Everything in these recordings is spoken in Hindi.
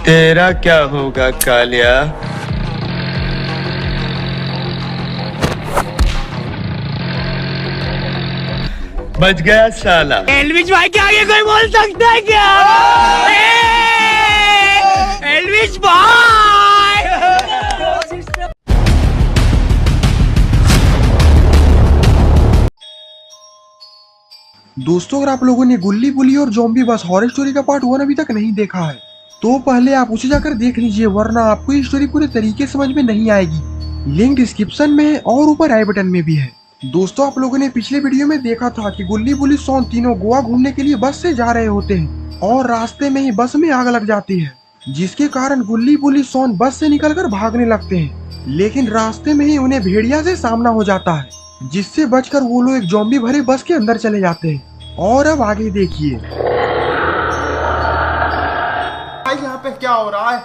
तेरा क्या होगा कालिया। बच गया साला। एल्विश भाई के आगे कोई बोल सकता है क्या? एल्विश भाई। दोस्तों, अगर आप लोगों ने गुल्ली बुली और ज़ॉम्बी बस हॉरर स्टोरी का पार्ट 1 अभी तक नहीं देखा है तो पहले आप उसे जाकर देख लीजिए, वरना आपको ये स्टोरी पूरे तरीके समझ में नहीं आएगी। लिंक डिस्क्रिप्शन में है और ऊपर आई बटन में भी है। दोस्तों, आप लोगों ने पिछले वीडियो में देखा था कि गुल्ली बुली सोन तीनों गोवा घूमने के लिए बस से जा रहे होते हैं और रास्ते में ही बस में आग लग जाती है, जिसके कारण गुल्ली बुली सोन बस से निकलकर भागने लगते हैं। लेकिन रास्ते में ही उन्हें भेड़िया से सामना हो जाता है, जिससे बचकर वो लोग एक ज़ॉम्बी भरे बस के अंदर चले जाते हैं। और अब आगे देखिए। भाई यहाँ पे क्या हो रहा है?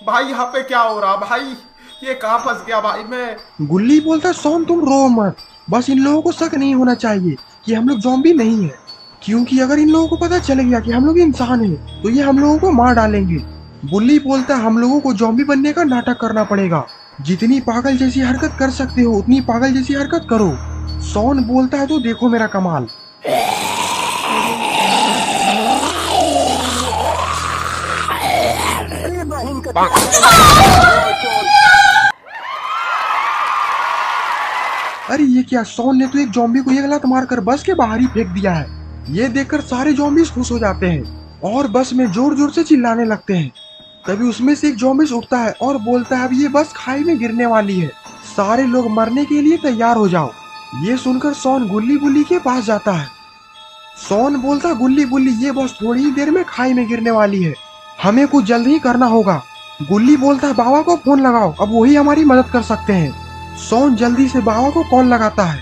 भाई यहाँ पे क्या हो रहा भाई? ये कहाँ फंस गया भाई मैं? गुल्ली बोलता है, सोन तुम रो मत, बस इन लोगों को शक नहीं होना चाहिए कि हम लोग ज़ॉम्बी नहीं है, क्योंकि अगर इन लोगों को पता चल गया कि हम लोग इंसान हैं तो ये हम लोगों को मार डालेंगे। गुल्ली बोलता है, हम लोगों को ज़ॉम्बी बनने का नाटक करना पड़ेगा, जितनी पागल जैसी हरकत कर सकते हो उतनी पागल जैसी हरकत करो। सोन बोलता है, तो देखो मेरा कमाल। अरे ये क्या, सोन ने तो एक ज़ॉम्बी को एक लात मारकर बस के बाहर ही फेंक दिया है। ये देखकर सारे ज़ॉम्बीज खुश हो जाते हैं और बस में जोर जोर से चिल्लाने लगते हैं। तभी उसमें से एक ज़ॉम्बी उठता है और बोलता है, अब ये बस खाई में गिरने वाली है, सारे लोग मरने के लिए तैयार हो जाओ। ये सुनकर सोन गुल्ली बुल्ली के पास जाता है। सोन बोलता, गुल्ली बुल्ली ये बस थोड़ी ही देर में खाई में गिरने वाली है, हमें कुछ जल्द ही करना होगा। गुल्ली बोलता है, बाबा को फोन लगाओ, अब वही हमारी मदद कर सकते हैं। सोन जल्दी से बाबा को कॉल लगाता है,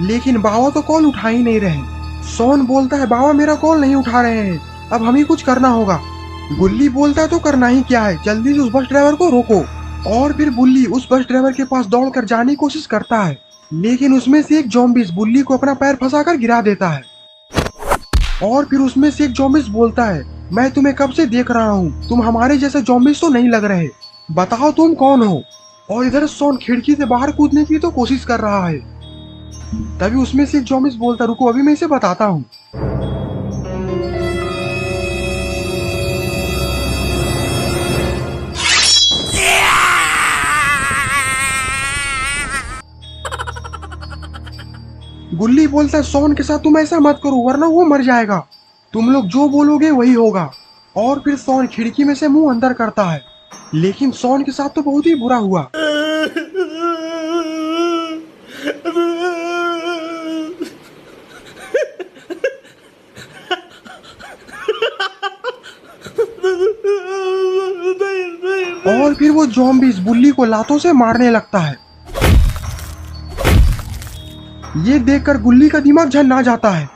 लेकिन बाबा तो कॉल उठा ही नहीं रहे। सोन बोलता है, बाबा मेरा कॉल नहीं उठा रहे हैं, अब हमें कुछ करना होगा। गुल्ली बोलता है, तो करना ही क्या है, जल्दी से उस बस ड्राइवर को रोको। और फिर बुल्ली उस बस ड्राइवर के पास दौड़कर जाने की कोशिश करता है, लेकिन उसमें से एक ज़ॉम्बी बुल्ली को अपना पैर फंसाकर गिरा देता है। और फिर उसमें से एक ज़ॉम्बी बोलता है, मैं तुम्हें कब से देख रहा हूँ, तुम हमारे जैसे ज़ॉम्बी तो नहीं लग रहे, बताओ तुम कौन हो। और इधर सोन खिड़की से बाहर कूदने की तो कोशिश कर रहा है। तभी उसमें से एक ज़ॉम्बी बोलता, रुको अभी मैं इसे बताता हूँ। गुल्ली बोलता है, सोन के साथ तुम ऐसा मत करो वरना वो मर जाएगा, तुम लोग जो बोलोगे वही होगा। और फिर सोन खिड़की में से मुंह अंदर करता है, लेकिन सोन के साथ तो बहुत ही बुरा हुआ। और फिर वो ज़ॉम्बीज बुल्ली को लातों से मारने लगता है। ये देखकर गुल्ली का दिमाग झन्ना जाता है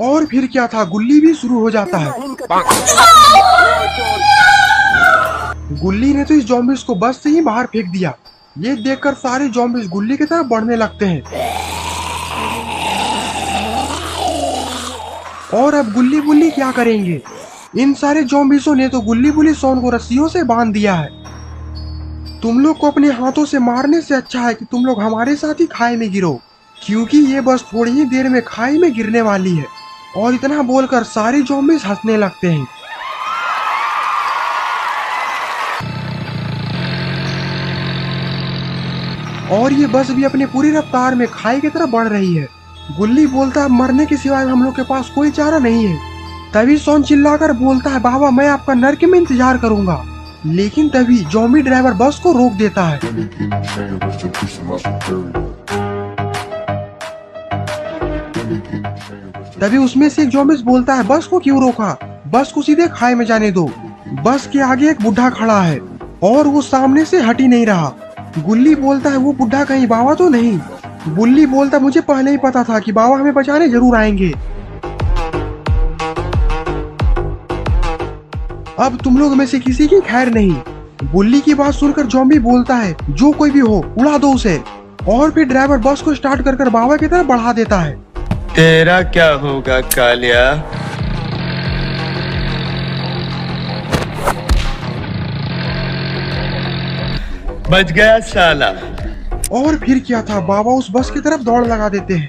और फिर क्या था, गुल्ली भी शुरू हो जाता है। गुल्ली ने तो इस ज़ॉम्बीज को बस से ही बाहर फेंक दिया। ये देखकर सारे ज़ॉम्बीज गुल्ली की तरफ बढ़ने लगते हैं। और अब गुल्ली बुल्ली क्या करेंगे, इन सारे ज़ॉम्बीज़ों ने तो गुल्ली बुल्ली सोन को रस्सियों से बांध दिया है। तुम लोग को अपने हाथों से मारने से अच्छा है कि तुम लोग हमारे साथ ही खाई में गिरो, क्योंकि ये बस थोड़ी ही देर में खाई में गिरने वाली है। और इतना बोलकर सारे ज़ॉम्बीज हंसने लगते हैं। और ये बस भी अपनी पूरी रफ्तार में खाई की तरफ बढ़ रही है। गुल्ली बोलता है, मरने के सिवाय हम लोग के पास कोई चारा नहीं है। तभी सोन चिल्लाकर बोलता है, बाबा मैं आपका नर्क में इंतजार करूंगा। लेकिन तभी ज़ॉम्बी ड्राइवर बस को रोक देता है। तभी उसमें से एक ज़ॉम्बी बोलता है, बस को क्यों रोका, बस को सीधे खाई में जाने दो। बस के आगे एक बुढ़ा खड़ा है और वो सामने से हट ही नहीं रहा। गुल्ली बोलता है, वो बुढ़ा कहीं बाबा तो नहीं। बुल्ली बोलता, मुझे पहले ही पता था कि बाबा हमें बचाने जरूर आएंगे। अब तुम लोग में से किसी की खैर नहीं। बुल्ली की बात सुनकर ज़ॉम्बी बोलता है, जो कोई भी हो उड़ा दो उसे। और फिर ड्राइवर बस को स्टार्ट कर बाबा की तरफ बढ़ा देता है। तेरा क्या होगा कालिया। बच गया साला। और फिर क्या था, बाबा उस बस की तरफ दौड़ लगा देते हैं।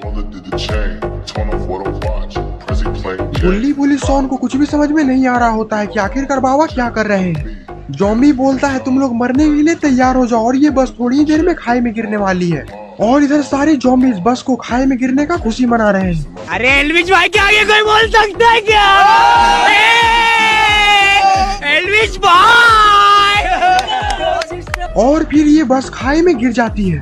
बुल्ली बुल्ली सॉन को कुछ भी समझ में नहीं आ रहा होता है कि आखिरकार बाबा क्या कर रहे हैं। जॉम्बी बोलता है तुम लोग मरने के लिए तैयार हो जाओ और ये बस थोड़ी ही देर में खाई में गिरने वाली है। और इधर सारे जॉम्बी इस बस को खाई में गिरने का खुशी मना रहे हैं। अरे एल्विश भाई के आगे कोई बोल सकता है क्या? एल्विश भाई! और फिर ये बस खाई में गिर जाती है।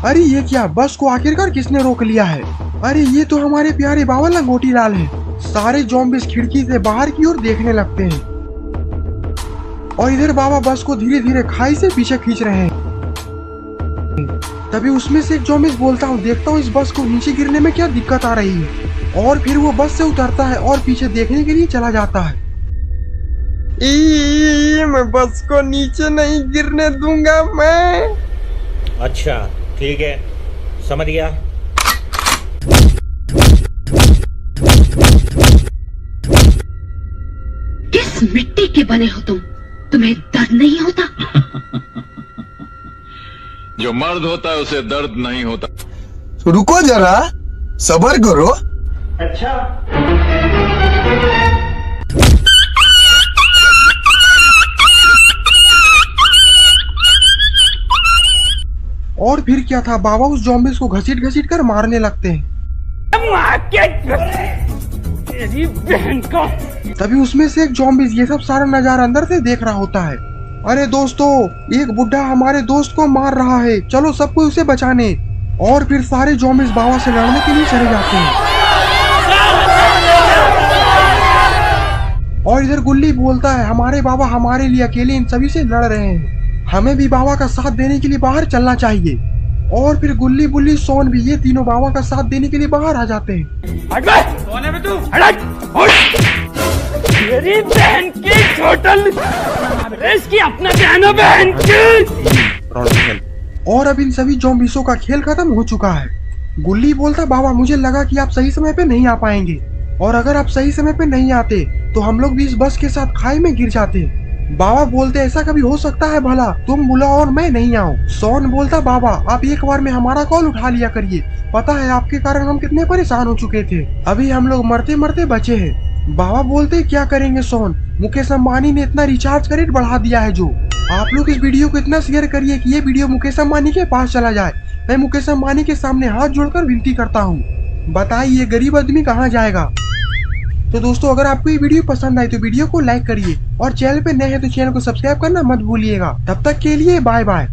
अरे ये क्या, बस को आखिरकार किसने रोक लिया है? अरे ये तो हमारे प्यारे बाबा लंगोटी लाल हैं। सारे जॉम्बिस खिड़की से बाहर की ओर देखने लगते हैं और इधर बाबा बस को धीरे धीरे खाई से पीछे खींच रहे हैं। तभी उसमें से एक जॉम्बिस बोलता हूँ देखता हूँ इस बस को नीचे गिरने में क्या दिक्कत आ रही है। और फिर वो बस से उतरता है और पीछे देखने के लिए चला जाता है। मैं बस को नीचे नहीं गिरने दूंगा मैं। अच्छा ठीक है, समझ गया। किस मिट्टी के बने हो तुम? तुम्हें दर्द नहीं होता? जो मर्द होता है उसे दर्द नहीं होता। रुको जरा, सब्र करो। अच्छा और फिर क्या था, बाबा उस जॉम्बिस को घसीट घसीट कर मारने लगते हैं। तेरी बहन का! तभी उसमें से एक जॉम्बिस ये सब सारा नजारा अंदर से देख रहा होता है। अरे दोस्तों, एक बुढ़ा हमारे दोस्त को मार रहा है, चलो सबको उसे बचाने। और फिर सारे जॉम्बिस बाबा से लड़ने के लिए चले जाते हैं। और इधर गुल्ली बोलता है हमारे बाबा हमारे लिए अकेले इन सभी से लड़ रहे हैं, हमें भी बाबा का साथ देने के लिए बाहर चलना चाहिए। और फिर गुल्ली बुल्ली सोन भी ये तीनों बाबा का साथ देने के लिए बाहर आ जाते हैं। हट बे! कौन है बे तू? हट! तेरी बहन की टोटल इसकी अपना बहन बहन की। और अब इन सभी जॉम्बिसों का खेल खत्म हो चुका है। गुल्ली बोलता बाबा मुझे लगा कि आप सही समय पे नहीं आ पाएंगे, और अगर आप सही समय पे नहीं आते तो हम लोग भी इस बस के साथ खाई में गिर जाते। बाबा बोलते ऐसा कभी हो सकता है भला, तुम बुलाओ और मैं नहीं आऊँ। सोन बोलता बाबा आप एक बार में हमारा कॉल उठा लिया करिए, पता है आपके कारण हम कितने परेशान हो चुके थे, अभी हम लोग मरते मरते बचे हैं। बाबा बोलते क्या करेंगे सोन, मुकेश अंबानी ने इतना रिचार्ज का रेट बढ़ा दिया है। जो आप लोग इस वीडियो को इतना शेयर करिए कि ये वीडियो मुकेश अंबानी के पास चला जाए। मैं मुकेश अंबानी के सामने हाथ जोड़कर विनती करता हूँ, बताइए गरीब आदमी कहाँ जाएगा। तो दोस्तों अगर आपको ये वीडियो पसंद आई तो वीडियो को लाइक करिए और चैनल पे नए हैं तो चैनल को सब्सक्राइब करना मत भूलिएगा। तब तक के लिए बाय बाय।